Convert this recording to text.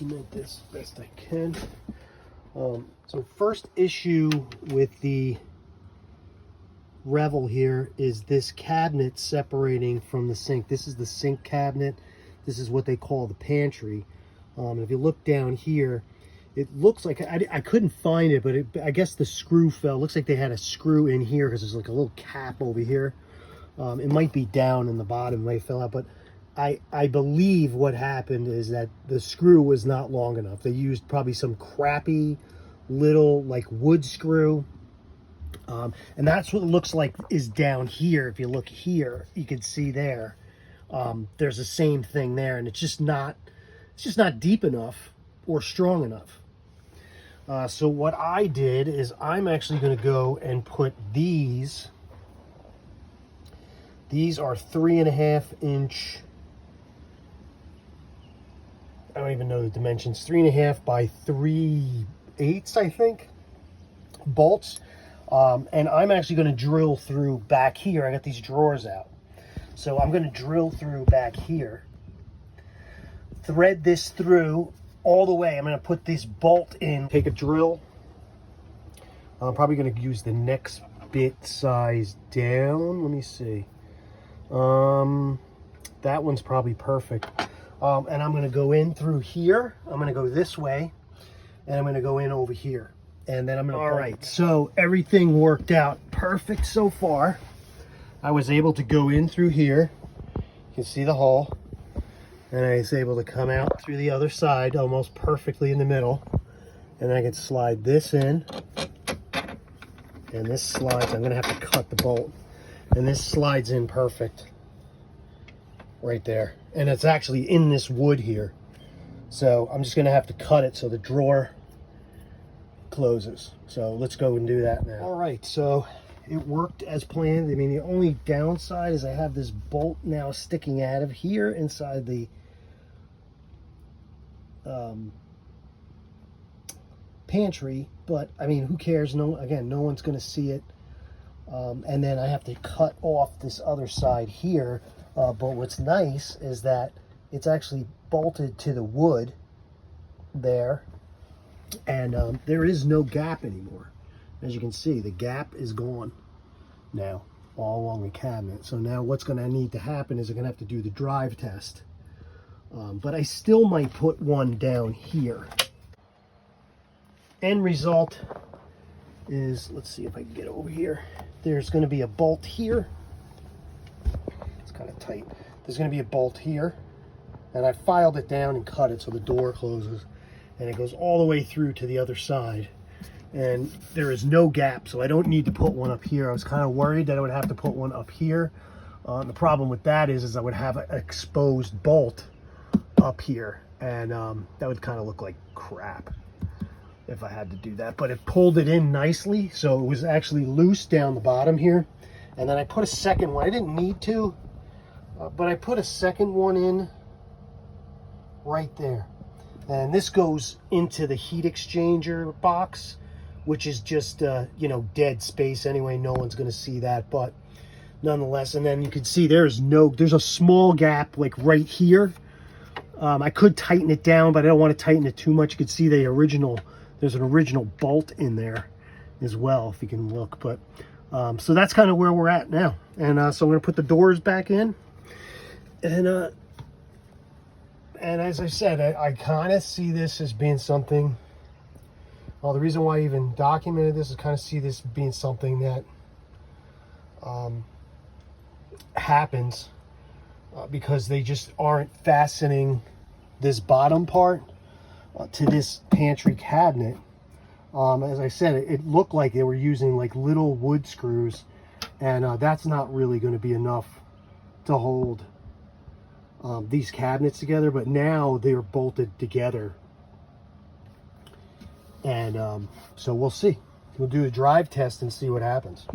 document this best I can. So first issue with the Revel here is this cabinet separating from the sink. This is the sink cabinet. This is what they call the pantry. If you look down here, it looks like, I couldn't find it, but I guess the screw fell. It looks like they had a screw in here because there's like a little cap over here. It might be down in the bottom, it might fell out, but I believe what happened is that the screw was not long enough. They used probably some crappy little like wood screw. And that's what it looks like is down here. If you look here, you can see there. There's the same thing there, and it's just not deep enough or strong enough. So what I did is I'm actually going to go and put these. These are 3.5 inch. I don't even know the dimensions. 3.5 by 3/8, I think, bolts. And I'm actually going to drill through back here. I got these drawers out. So I'm going to drill through back here. Thread this through all the way. I'm going to put this bolt in. Take a drill. I'm probably going to use the next bit size down. Let me see. That one's probably perfect. And I'm going to go in through here. I'm going to go this way. And I'm going to go in over here. And then I'm going to... All right, so everything worked out perfect so far. I was able to go in through here. You can see the hole. And I was able to come out through the other side almost perfectly in the middle. And I can slide this in. And this slides. I'm going to have to cut the bolt. And this slides in perfect. Right there. And it's actually in this wood here. So I'm just going to have to cut it so the drawer closes. So let's go and do that now. All right, so it worked as planned. I mean, the only downside is I have this bolt now sticking out of here inside the pantry, but I mean, who cares? No, again, no one's going to see it. And then I have to cut off this other side here. But what's nice is that it's actually bolted to the wood there. And there is no gap anymore. As you can see, the gap is gone now all along the cabinet. So now what's going to need to happen is I'm going to have to do the drive test. But I still might put one down here. End result is, let's see if I can get over here. There's going to be a bolt here. It's kind of tight. There's going to be a bolt here. And I filed it down and cut it so the door closes. And it goes all the way through to the other side. And there is no gap, so I don't need to put one up here. I was kind of worried that I would have to put one up here. The problem with that is I would have an exposed bolt up here. And that would kind of look like crap if I had to do that. But it pulled it in nicely, so it was actually loose down the bottom here. And then I put a second one. I didn't need to, but I put a second one in right there. And this goes into the heat exchanger box, which is just, you know, dead space anyway. No one's going to see that, but nonetheless. And then you can see there's a small gap like right here. I could tighten it down, but I don't want to tighten it too much. You can see there's an original bolt in there as well, if you can look. But so that's kind of where we're at now. And so I'm going to put the doors back in. And as I said, I kind of see this as being something, well, the reason why I even documented this is kind of see this being something that happens because they just aren't fastening this bottom part to this pantry cabinet. As I said, it looked like they were using like little wood screws, and that's not really going to be enough to hold these cabinets together, but now they're bolted together. And so we'll see. We'll do a drive test and see what happens.